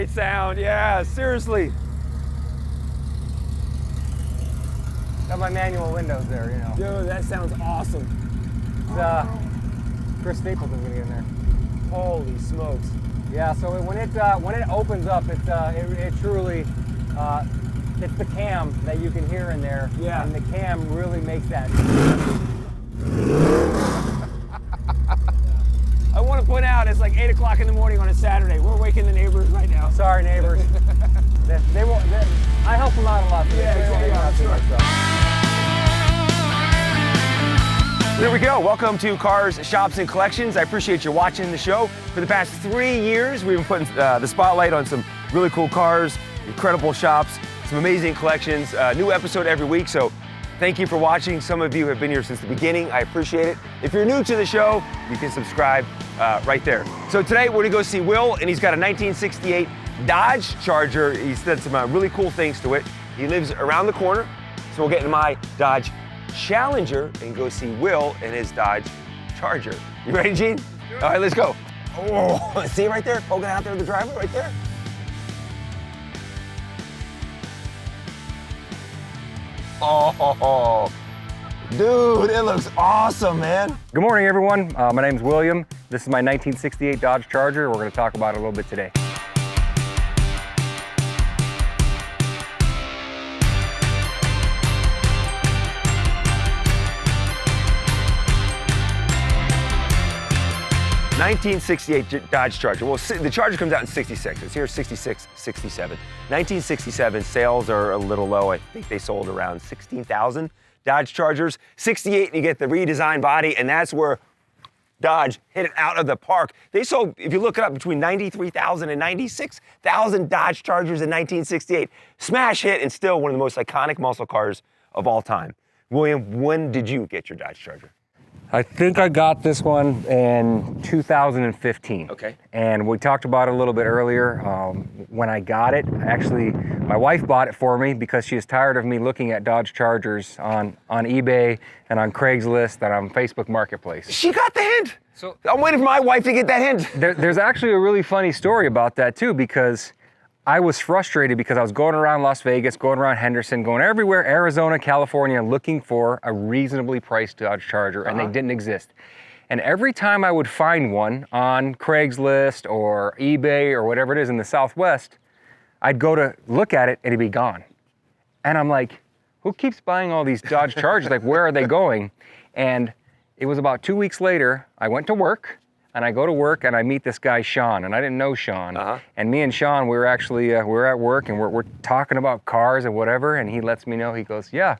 great sound. Yeah, seriously. Got my manual windows there, you know. Dude, that sounds awesome. It's, Chris Stapleton's gonna get in there. Holy smokes. Yeah, so when it opens up, it truly, it's the cam that you can hear in there. Yeah. And the cam really makes that. I want to point out, it's like 8 o'clock in the morning on a Saturday. We're waking the neighbors right now. Sorry, neighbors. they won't. I help them out a lot. There we go. Welcome to Cars, Shops, and Collections. I appreciate you watching the show. For the past 3 years, we've been putting the spotlight on some really cool cars, incredible shops, some amazing collections, new episode every week. So thank you for watching. Some of you have been here since the beginning. I appreciate it. If you're new to the show, you can subscribe right there. So today we're gonna go see Will, and he's got a 1968 Dodge Charger. He's done some really cool things to it. He lives around the corner, so we'll get into my Dodge Challenger and go see Will and his Dodge Charger. You ready, Gene? Sure. All right, let's go. Oh, see right there, poking out there, the driveway right there? Oh, dude, it looks awesome, man. Good morning, everyone. My name's William. This is my 1968 Dodge Charger. We're going to talk about it a little bit today. '68 Dodge Charger. Well, the Charger comes out in '66. It's here 66, 67. 1967 sales are a little low. I think they sold around 16,000 Dodge Chargers. '68, you get the redesigned body, and that's where Dodge hit it out of the park. They sold, if you look it up, between 93,000 and 96,000 Dodge Chargers in 1968. Smash hit and still one of the most iconic muscle cars of all time. William, when did you get your Dodge Charger? I think I got this one in 2015. Okay. And we talked about it a little bit earlier. When I got it, actually, my wife bought it for me because she was tired of me looking at Dodge Chargers on eBay and on Craigslist and on Facebook Marketplace. She got the hint. So I'm waiting for my wife to get that hint. There's actually a really funny story about that too, because I was frustrated because I was going around Las Vegas, going around Henderson, going everywhere, Arizona, California, looking for a reasonably priced Dodge Charger, and they didn't exist. And every time I would find one on Craigslist or eBay or whatever it is in the Southwest, I'd go to look at it and it'd be gone. And I'm like, who keeps buying all these Dodge Chargers? Like, where are they going? And it was about 2 weeks later, I went to work. And I go to work and I meet this guy, Sean, and I didn't know Sean. And me and Sean, we were actually, we're at work and we're talking about cars and whatever, and he lets me know, he goes, yeah,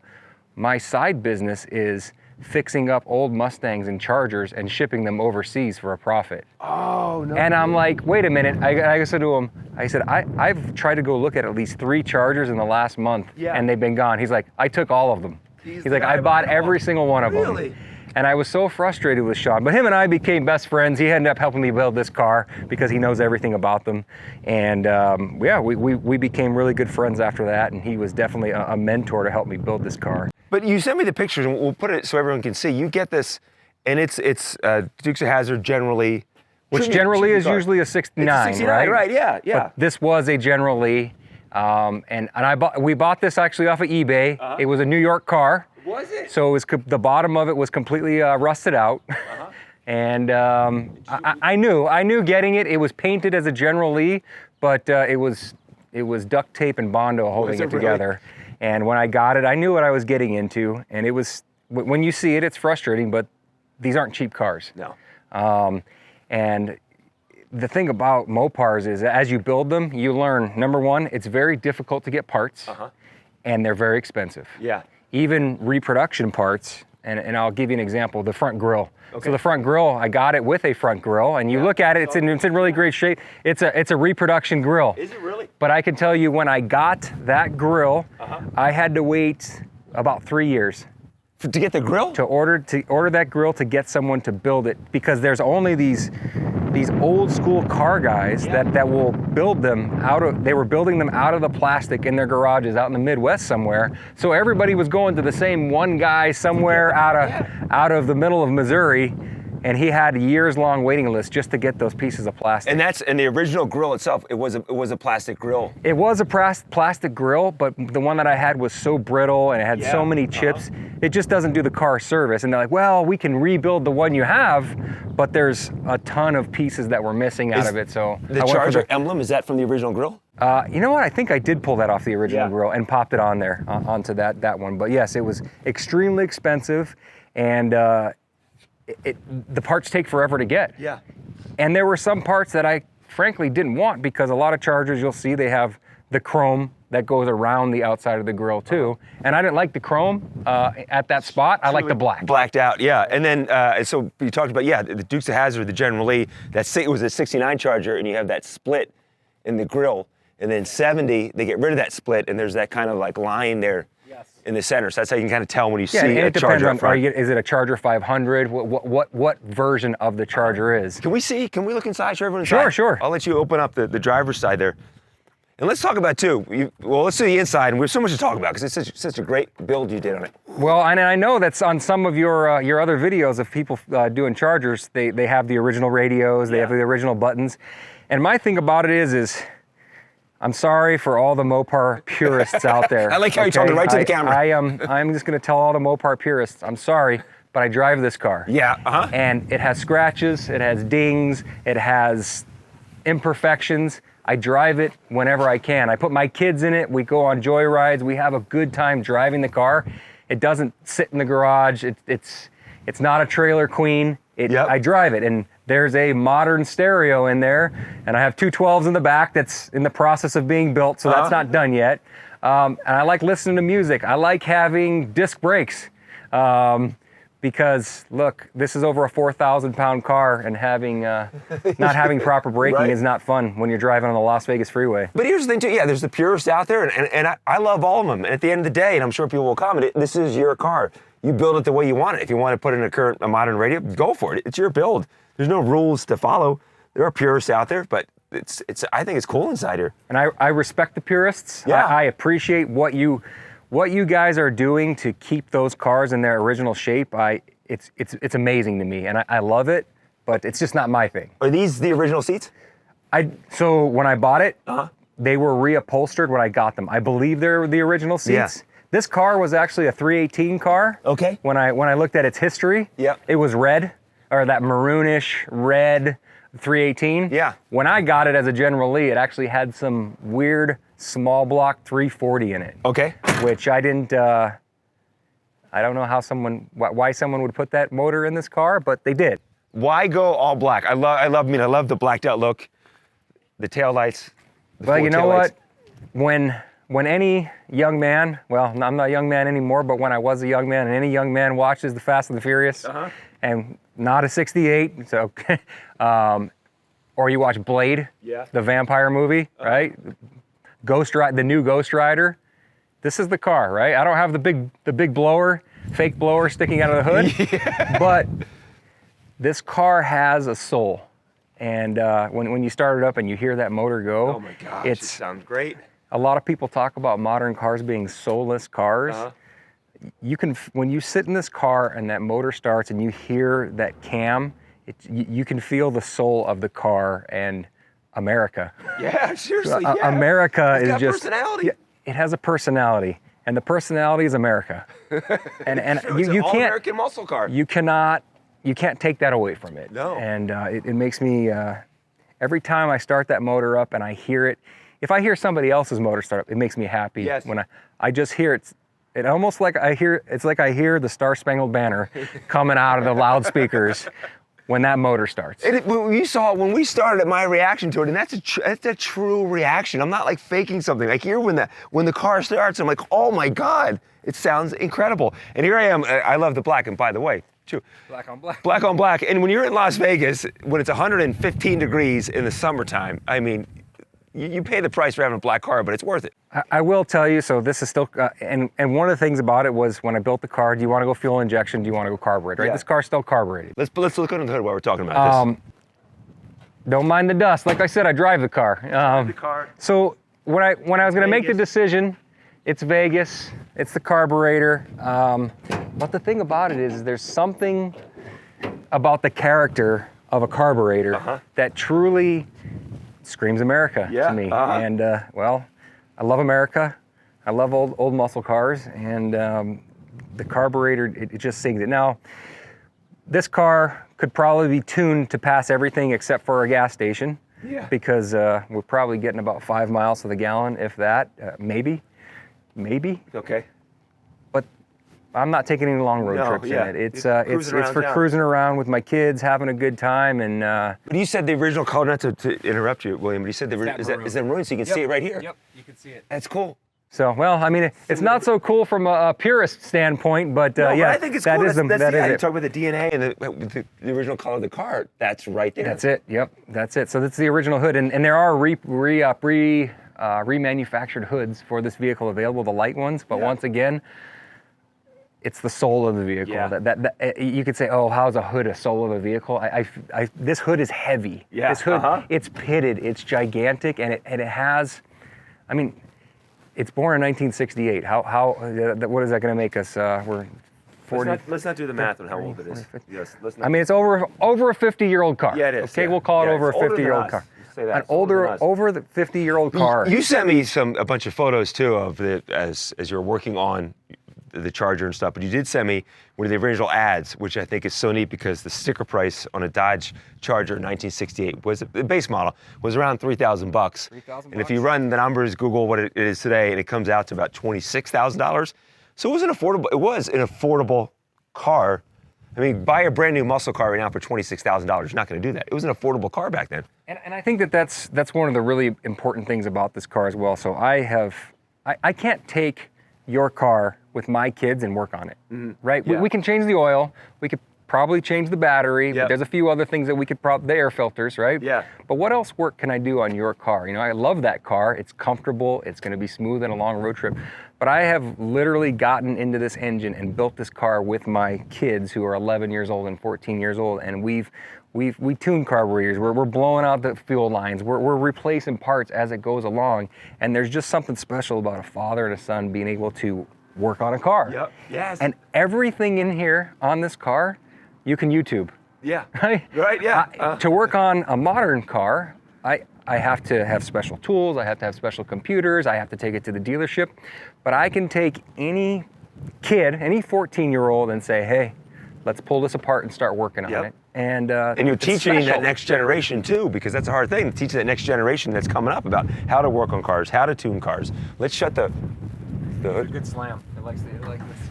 my side business is fixing up old Mustangs and Chargers and shipping them overseas for a profit. Oh, no. And I'm like, wait a minute. I said to him, I've tried to go look at least 3 Chargers in the last month, and they've been gone. He's like, I took all of them. He's like, I bought every single one of them. Really? And I was so frustrated with Sean, but him and I became best friends. He ended up helping me build this car because he knows everything about them. And yeah, we became really good friends after that, and he was definitely a mentor to help me build this car. But you sent me the pictures, and we'll put it so everyone can see. You get this, and it's Dukes of Hazzard generally. Which generally is usually a 69, it's a 69, right? Yeah. But this was a General Lee, and we bought this actually off of eBay. It was a New York car. Was it? So it was the bottom of it was completely rusted out, and I knew getting it. It was painted as a General Lee, but it was duct tape and Bondo holding it together. Really? And when I got it, I knew what I was getting into, and it was, when you see it, it's frustrating, but these aren't cheap cars. No. And the thing about Mopars is as you build them, you learn, number one, it's very difficult to get parts, and they're very expensive. Yeah. Even reproduction parts, and I'll give you an example, the front grille. Okay. So the front grille, I got it with a front grille, and you look at it, it's in really great shape. It's a reproduction grille. Is it really? But I can tell you, when I got that grille, I had to wait about 3 years. To get the grill? To order that grill to get someone to build it, because there's only these old school car guys that will build them they were building them out of the plastic in their garages out in the Midwest somewhere. So everybody was going to the same one guy somewhere out of the middle of Missouri And he had a years-long waiting list just to get those pieces of plastic. And the original grill itself, it was a plastic grill. It was a plastic grill, but the one that I had was so brittle and it had so many chips, it just doesn't do the car service. And they're like, well, we can rebuild the one you have, but there's a ton of pieces that were missing out of it. So the Charger emblem, is that from the original grill? You know what? I think I did pull that off the original grill and popped it on there, onto that one. But yes, it was extremely expensive, and the parts take forever to get. Yeah. And there were some parts that I frankly didn't want, because a lot of Chargers, you'll see they have the chrome that goes around the outside of the grill too. And I didn't like the chrome at that spot. I like the black. Blacked out, yeah. And then, so you talked about, the Dukes of Hazzard, the General Lee, it was a 69 Charger, and you have that split in the grill. And then 70, they get rid of that split, and there's that kind of like line there in the center. So that's how you can kind of tell when you see a Charger up front. Is it a Charger 500? What version of the Charger is? Can we look inside? Show everyone inside? Sure, sure. I'll let you open up the driver's side there. And let's talk about too. Let's see the inside, and we have so much to talk about because it's such a great build you did on it. Well, and I know that's on some of your other videos of people doing Chargers. They have the original radios, they have the original buttons, and my thing about it is I'm sorry for all the Mopar purists out there. I like how you're talking right to the camera. I'm just going to tell all the Mopar purists, I'm sorry, but I drive this car. Yeah. And it has scratches, it has dings, it has imperfections. I drive it whenever I can. I put my kids in it. We go on joy rides. We have a good time driving the car. It doesn't sit in the garage. It's not a trailer queen. I drive it, and there's a modern stereo in there, and I have two 12s in the back that's in the process of being built, so that's not done yet. And I like listening to music. I like having disc brakes. Because look, this is over a 4,000-pound car, and not having proper braking is not fun when you're driving on the Las Vegas freeway. But here's the thing too, there's the purists out there, and I love all of them. And at the end of the day, and I'm sure people will comment, this is your car. You build it the way you want it. If you want to put in a modern radio, go for it. It's your build. There's no rules to follow. There are purists out there, but I think it's cool inside here. And I respect the purists. Yeah. I appreciate what you guys are doing to keep those cars in their original shape. It's amazing to me, and I love it, but it's just not my thing. Are these the original seats? So when I bought it, they were reupholstered when I got them. I believe they're the original seats. Yeah. This car was actually a 318 car. Okay. When I looked at its history, it was red, or that maroonish red 318. Yeah. When I got it as a General Lee, it actually had some weird small block 340 in it. Okay. Which I didn't, I don't know why someone would put that motor in this car, but they did. Why go all black? I love the blacked out look, the taillights. Well, you know what? When any young man, well, I'm not a young man anymore, but when I was a young man, and any young man watches the Fast and the Furious, and not a 68, so, or you watch Blade, the vampire movie, right? The new Ghost Rider. This is the car, right? I don't have the big blower, fake blower sticking out of the hood, but this car has a soul. And when you start it up and you hear that motor go, oh my gosh, it sounds great. A lot of people talk about modern cars being soulless cars. When you sit in this car and that motor starts and you hear that cam, you can feel the soul of the car and America. Yeah, seriously. America is just personality. It has a personality, and the personality is America. and it's you an can't American muscle car. You can't take that away from it. No. And it makes me every time I start that motor up and I hear it. If I hear somebody else's motor start up, it makes me happy. Yes. When I just hear it. It's like I hear the Star Spangled Banner coming out of the loudspeakers when that motor starts. When we started it, my reaction to it, and that's a true reaction. I'm not like faking something. Like here when the car starts, I'm like, oh my God, it sounds incredible. And here I am. I love the black. And by the way, too, black on black. Black on black. And when you're in Las Vegas, when it's 115 degrees in the summertime, I mean, you pay the price for having a black car, but it's worth it. I will tell you, so this is still, and one of the things about it was when I built the car, do you want to go fuel injection, do you want to go carbureted, right? Yeah. This car's still carbureted. Let's look under the hood while we're talking about this. Don't mind the dust. Like I said, I drive the car. So when I was going to make the decision, it's Vegas, it's the carburetor. But the thing about it is there's something about the character of a carburetor that truly screams America to me. And well, I love America. I love old muscle cars, and the carburetor, it just sings it. Now, this car could probably be tuned to pass everything except for a gas station. Yeah. Because we're probably getting about 5 miles to the gallon, if that, maybe. Okay. But I'm not taking any long road trips in it. It's for cruising around with my kids, having a good time, and. But you said the original color, not to interrupt you, William, but you said is that maroon, so you can see it right here. Yep, you can see it. That's cool. So, well, I mean, it's not so cool from a purist standpoint, but No, yeah, but I think it's cool. that is You it. talk about the DNA and the original color of the car. That's right there. That's it. Yep, that's it. So that's the original hood, and there are remanufactured hoods for this vehicle available, the light ones. But once again, it's the soul of the vehicle. Yeah. That you could say, oh, how's a hood a soul of a vehicle? This hood is heavy. Yeah. This hood, it's pitted, it's gigantic, and it has, I mean. It's born in 1968. What is that going to make us? We're 40. Let's not do the math on how old it is. Yes, I mean, it's over a 50-year-old car. Yeah, it is. Okay, we'll call it over a 50-year-old car. Say that. An over the 50-year-old car. You sent me a bunch of photos too of as you're working on the Charger and stuff, but you did send me one of the original ads, which I think is so neat because the sticker price on a Dodge Charger in 1968 was the base model was around $3,000. $3,000. And if you run the numbers, Google what it is today, and it comes out to about $26,000. So it was an affordable car. I mean, buy a brand new muscle car right now for $26,000. You're not going to do that. It was an affordable car back then. And I think that's one of the really important things about this car as well. So I can't take your car with my kids and work on it, right? Yeah. We can change the oil. We could probably change the battery. Yep. There's a few other things that we could the air filters, right? Yeah. But what else work can I do on your car? You know, I love that car. It's comfortable. It's going to be smooth in a long road trip. But I have literally gotten into this engine and built this car with my kids who are 11 years old and 14 years old, and we tune carburetors. We're blowing out the fuel lines. We're replacing parts as it goes along. And there's just something special about a father and a son being able to work on a car. Yep. Yes. And everything in here on this car, you can YouTube. Yeah. Right? Right. Yeah. To work on a modern car, I have to have special tools. I have to have special computers. I have to take it to the dealership. But I can take any kid, any 14-year-old, and say, hey, let's pull this apart and start working on it. And you're teaching that next generation too, because that's a hard thing to teach that next generation that's coming up about how to work on cars, how to tune cars. Let's shut the hood. Good slam. It likes to be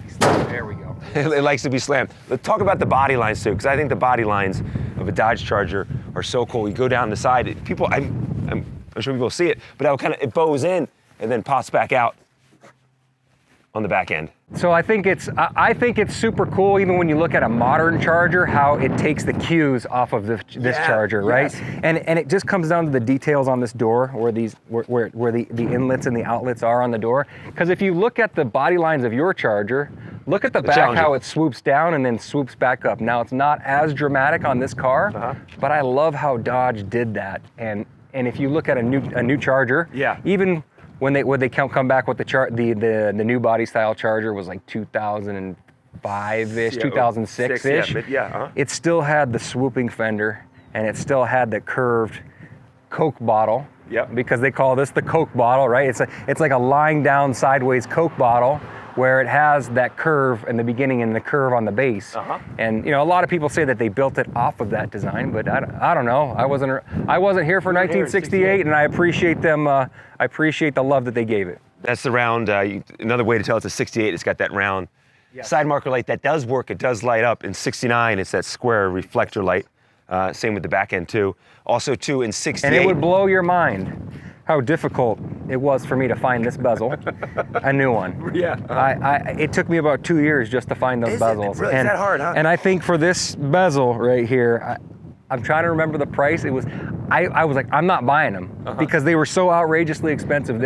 slammed. There we go. It likes to be slammed. Let's talk about the body lines too, because I think the body lines of a Dodge Charger are so cool. You go down the side, I'm sure people see it, but it bows in and then pops back out on the back end. So I think it's super cool, even when you look at a modern Charger, how it takes the cues off of this Charger, right? Yes. And it just comes down to the details on this door, where the inlets and the outlets are on the door. Because if you look at the body lines of your Charger, look at the back, how it swoops down and then swoops back up. Now it's not as dramatic on this car, but I love how Dodge did that. And if you look at a new Charger, even when they come back with the new body style Charger was like 2005-ish, 2006-ish. It still had the swooping fender, and it still had the curved Coke bottle. Because they call this the Coke bottle, right? It's like a lying down sideways Coke bottle, where it has that curve in the beginning and the curve on the base. And a lot of people say that they built it off of that design, but I don't know. I wasn't here for 1968, and I appreciate them. I appreciate the love that they gave it. That's the round. Another way to tell it's a 68. It's got that round side marker light that does work. It does light up. In 69, it's that square reflector light. Same with the back end too. Also too in 68. And it would blow your mind how difficult it was for me to find this bezel, a new one. It took me about 2 years just to find those bezels. Really? Is that hard, huh? And I think for this bezel right here, I'm trying to remember the price. It was, I was like, I'm not buying them because they were so outrageously expensive.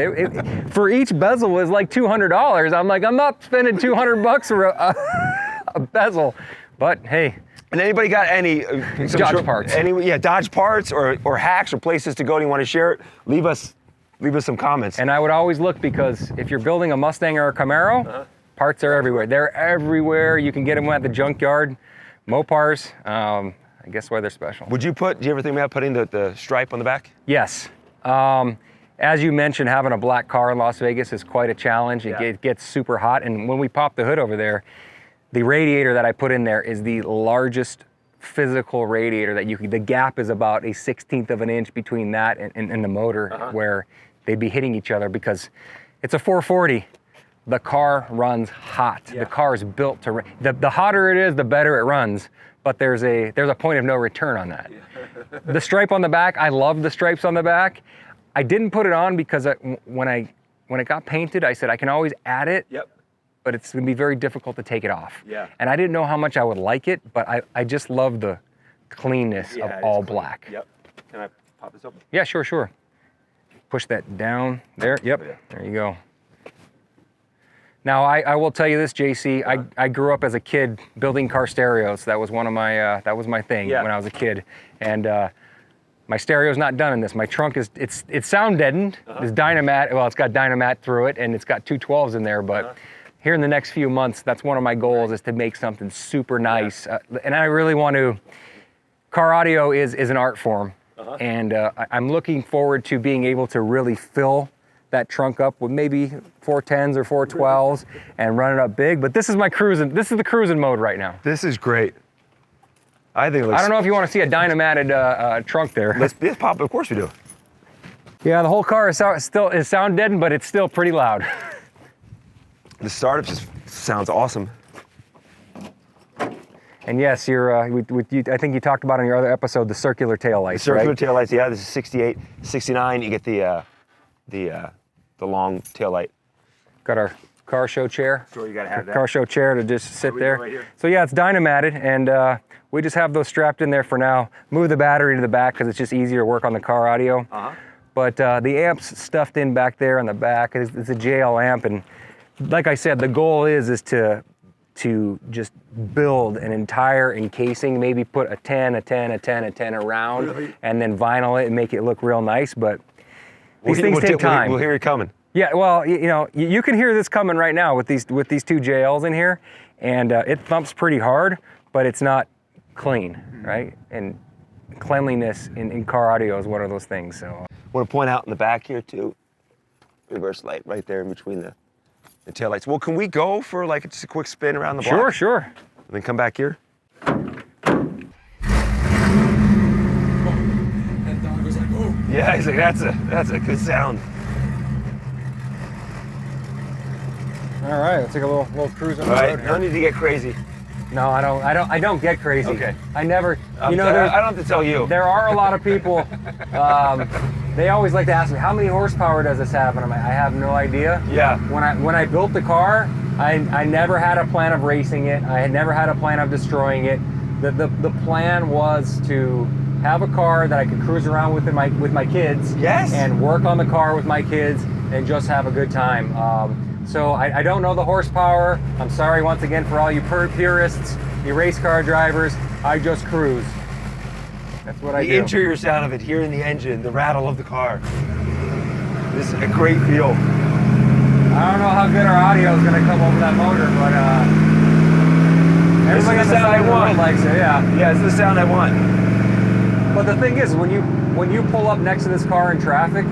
For each bezel was like $200. I'm like, I'm not spending $200 for a bezel. But hey. And anybody got any Dodge parts? Dodge parts or hacks or places to go and you want to share it? Leave us some comments. And I would always look, because if you're building a Mustang or a Camaro, parts are everywhere. They're everywhere. You can get them at the junkyard. Mopars, I guess why they're special. Do you ever think about putting the stripe on the back? Yes. As you mentioned, having a black car in Las Vegas is quite a challenge. It gets super hot, and when we pop the hood over there, the radiator that I put in there is the largest physical radiator that the gap is about a 1/16 of an inch between that and the motor, where they'd be hitting each other because it's a 440. The car runs hot. Yeah. The car is built to run. The hotter it is, the better it runs. But there's a point of no return on that. Yeah. The stripe on the back, I love the stripes on the back. I didn't put it on because when it got painted, I said I can always add it. Yep. But it's gonna be very difficult to take it off. Yeah. And I didn't know how much I would like it, but I just love the cleanness of all black. Yep. Can I pop this open? Yeah, sure. Push that down there. Yep. Oh, yeah. There you go. Now, I will tell you this, JC, I grew up as a kid building car stereos. That was one of my, that was my thing when I was a kid. And my stereo's not done in this. My trunk it's sound deadened. It's Dynamat, well, it's got Dynamat through it, and it's got 212s in there, but here in the next few months, that's one of my goals, is to make something super nice. And I really want to, car audio is an art form. And I'm looking forward to being able to really fill that trunk up with maybe 410s or 412s and run it up big. But this is my cruising. This is the cruising mode right now. This is great. I think it looks. I don't know if you want to see a Dynamatted trunk there. Let's pop. Of course we do. Yeah, the whole car is sound deadened, but it's still pretty loud. The startup just sounds awesome. And yes, I think you talked about in your other episode the circular taillights. Circular taillights. Yeah, this is 68, 69. You get the long taillight. Got our car show chair. Sure, you gotta have that. Car show chair to just sit there. Right here? So yeah, it's Dynamatted, and we just have those strapped in there for now. Move the battery to the back because it's just easier to work on the car audio. But the amp's stuffed in back there on the back. It's a JL amp, and like I said, the goal is to just build an entire encasing, maybe put a 10, a 10, a 10, a 10 around, really? And then vinyl it and make it look real nice. But these things take time. We'll hear it coming. Yeah, well, you can hear this coming right now with these two JLs in here, and it thumps pretty hard, but it's not clean, right? And cleanliness in car audio is one of those things. So I want to point out in the back here too, reverse light right there in between the taillights. Well, can we go for like just a quick spin around the block? Sure. And then come back here. Yeah, he's like, that's a good sound. All right, let's take a little cruise on the road here. No need to get crazy. No, I don't get crazy. Okay. I never, I don't have to tell you. There are a lot of people, they always like to ask me, how many horsepower does this have? And I'm like, I have no idea. Yeah. When I built the car, I never had a plan of racing it. I had never had a plan of destroying it. The plan was to have a car that I could cruise around with my kids. Yes. And work on the car with my kids and just have a good time. So I don't know the horsepower. I'm sorry once again for all you purists, you race car drivers. I just cruise. That's what I do. The interior sound of it, hearing the engine, the rattle of the car. This is a great feel. I don't know how good our audio is going to come over that motor, but everybody on the side of the road likes it. Yeah, it's the sound I want. But the thing is, when you pull up next to this car in traffic,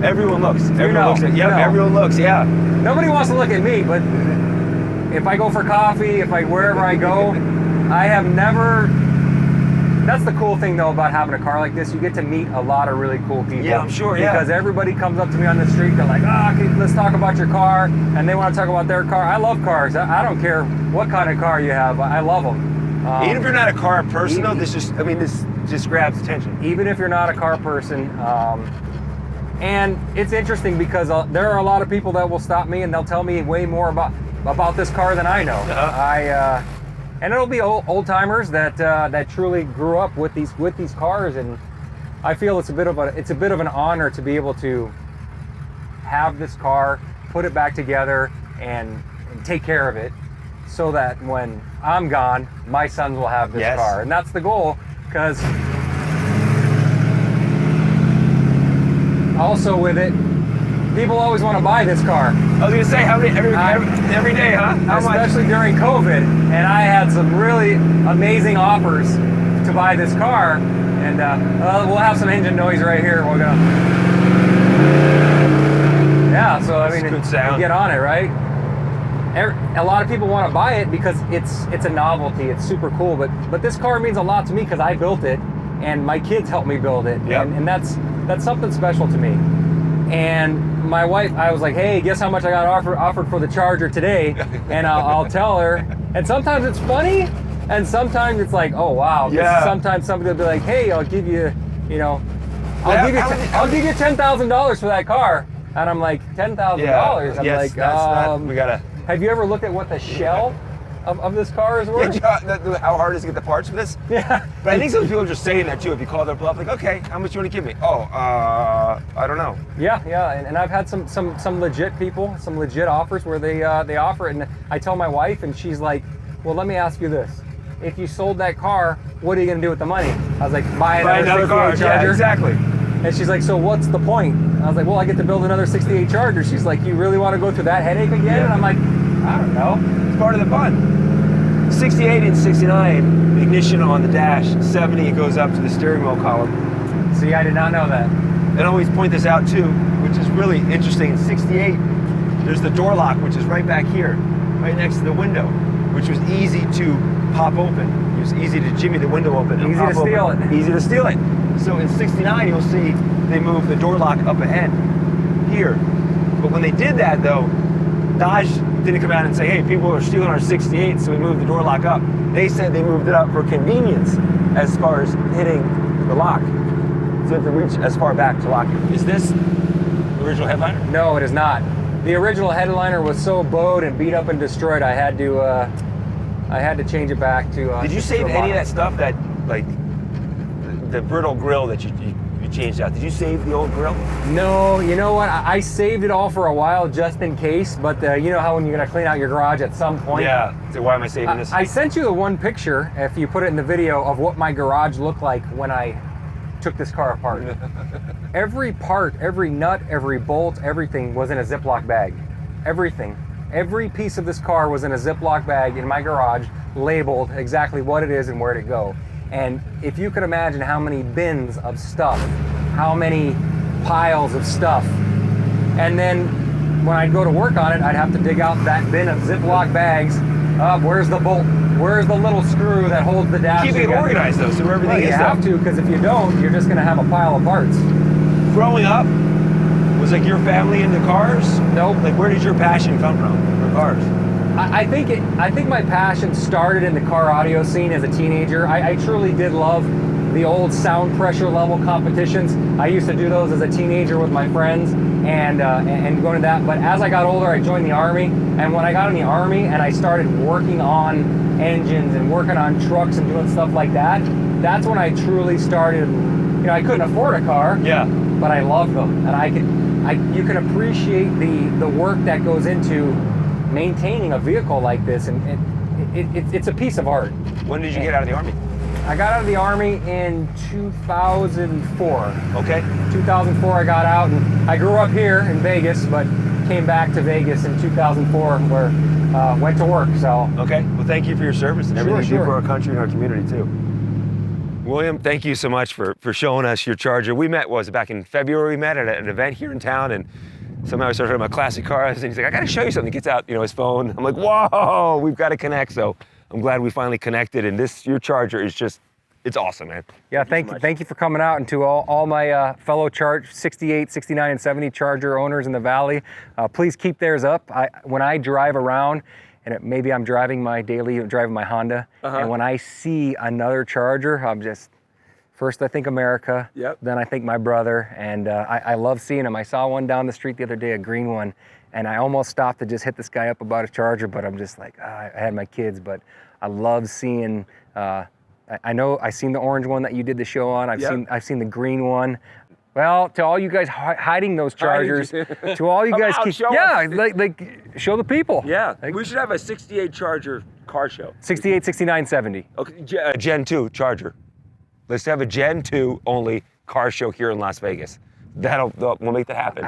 everyone looks. Everyone looks. Everyone looks. Yeah. Nobody wants to look at me, but if I go for coffee, wherever I go, I have never. That's the cool thing though about having a car like this. You get to meet a lot of really cool people. Yeah, I'm sure. Yeah. Because everybody comes up to me on the street. They're like, let's talk about your car, and they want to talk about their car. I love cars. I don't care what kind of car you have. I love them. Even if you're not a car person, though, this just grabs attention. Even if you're not a car person. And it's interesting because there are a lot of people that will stop me and they'll tell me way more about this car than I know. And it'll be old timers that truly grew up with these cars, and I feel it's a bit of an honor to be able to have this car, put it back together, and take care of it, so that when I'm gone, my sons will have this car, and that's the goal. Because also with it, People always want to buy this car. I was gonna say, how many every day, huh? How much? Especially during COVID, and I had some really amazing offers to buy this car, and we'll have some engine noise right here. We're gonna, yeah. So I mean, good sound. get on it, right? A lot of people want to buy it because it's a novelty. It's super cool, but this car means a lot to me because I built it, and my kids helped me build it, Yep. and that's something special to me. And my wife, I was like, hey, guess how much I got offered for the Charger today? And I'll tell her. And sometimes it's funny, and sometimes it's like, oh wow. Yeah. Sometimes somebody will be like, hey, I'll give you, I'll give you $10,000 for that car. And I'm like, $10,000? Yeah. I'm Yes, like, that's not, we gotta. have you ever looked at what the shell of this car is worth? Yeah, how hard is it to get the parts for this? Yeah. But I think some people are just saying that too. If you call their bluff, like, okay, how much you want to give me? Oh, I don't know. Yeah, and I've had some legit people, some legit offers where they offer it, and I tell my wife, and she's like, well, let me ask you this: if you sold that car, what are you gonna do with the money? I was like, buy another car. 68 Charger. Yeah, exactly. And she's like, so what's the point? I was like, well, I get to build another 68 Charger. She's like, you really want to go through that headache again? Yeah. And I'm like, I don't know. It's part of the fun. 68 and 69, ignition on the dash. 70, it goes up to the steering wheel column. See, I did not know that. And I always point this out too, which is really interesting. In 68, there's the door lock, which is right back here, right next to the window, which was easy to pop open. It was easy to jimmy the window open. And Easy pop to steal open. it. Easy to steal it. So in 69, you'll see they move the door lock up ahead here. But when they did that though, Dodge didn't come out and say, hey, people are stealing our 68, so we moved the door lock up. They said they moved it up for convenience as far as hitting the lock. So you have to reach as far back to lock it. Is this the original headliner? No, it is not. The original headliner was so bowed and beat up and destroyed, I had to change it back to. Did you save any of that stuff that, like, the brittle grill that you changed out? Did you save the old grill? No, you know what? I saved it all for a while just in case, but you know how when you're gonna clean out your garage at some point? Yeah. So why am I saving this? I sent you the one picture, if you put it in the video, of what my garage looked like when I took this car apart. Every part, every nut, every bolt, everything was in a Ziploc bag. Everything. Every piece of this car was in a Ziploc bag in my garage, labeled exactly what it is and where to go. And if you could imagine how many bins of stuff, how many piles of stuff, and then when I'd go to work on it, I'd have to dig out that bin of Ziploc bags. Where's the bolt? Where's the little screw that holds the dash Keep it together? organized though, so everything Well, is you have to, because if you don't, you're just gonna have a pile of parts. Growing up, was like your family into cars? Nope. Like where did your passion come from for cars? I think my passion started in the car audio scene as a teenager. I truly did love the old sound pressure level competitions. I used to do those as a teenager with my friends and going to that. But as I got older, I joined the Army. And when I got in the Army and I started working on engines and working on trucks and doing stuff like that, that's when I truly started. You know, I couldn't afford a car. Yeah. But I loved them, and you can appreciate the work that goes into maintaining a vehicle like this, and it's a piece of art. When did you get out of the Army? I got out of the Army in 2004. Okay. 2004 I got out, and I grew up here in Vegas, but came back to Vegas in 2004 where went to work, so. Okay, well thank you for your service and everything you do Sure. for our country and our community too. William, thank you so much for showing us your Charger. We met, was it back in February? We met at an event here in town, and somehow I started talking about classic cars, and he's like, I gotta show you something. He gets out, his phone. I'm like, whoa, we've got to connect. So I'm glad we finally connected, and your Charger is just, it's awesome, man. Yeah, thank you for coming out, and to all my fellow 68, 69, and 70 Charger owners in the Valley, please keep theirs up. When I drive around, and maybe I'm driving my Honda, and when I see another Charger, I'm just, first I think America, then I think my brother, and I love seeing them. I saw one down the street the other day, a green one, and I almost stopped to just hit this guy up about a Charger, but I'm just like, I had my kids, but I love seeing, I've seen the orange one that you did the show on, I've seen the green one. Well, to all you guys hiding those Chargers, to all you guys, show the people. Yeah, we should have a 68 Charger car show. 68, 69, 70. Okay, Gen 2 Charger. Let's have a Gen 2 only car show here in Las Vegas. we'll make that happen.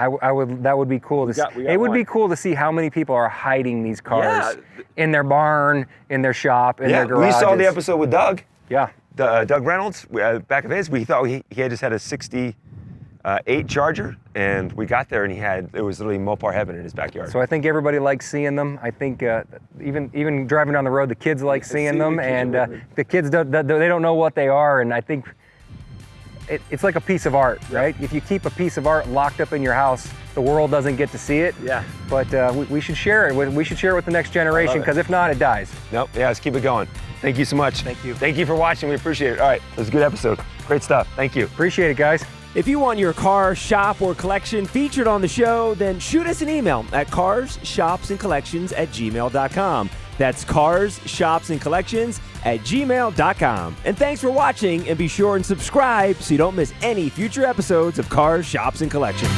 That would be cool to see. It would be cool to see how many people are hiding these cars in their barn, in their shop, in their garages. We saw the episode with Doug. Yeah. Doug Reynolds, back of his, we thought he had just had a 68 Charger, and we got there and it was literally Mopar heaven in his backyard. So I think everybody likes seeing them. I think even driving down the road, the kids like seeing them, and the kids they don't know what they are, and I think it's like a piece of art, right? If you keep a piece of art locked up in your house, the world doesn't get to see it. Yeah. But we should share it. We should share it with the next generation, because if not, it dies. Nope. Yeah, let's keep it going. Thank you so much. Thank you. Thank you for watching. We appreciate it. All right, it was a good episode. Great stuff. Thank you. Appreciate it, guys. If you want your car, shop, or collection featured on the show, then shoot us an email at carshopsandcollections@gmail.com. That's carshopsandcollections@gmail.com. And thanks for watching, and be sure and subscribe so you don't miss any future episodes of Cars, Shops, and Collections.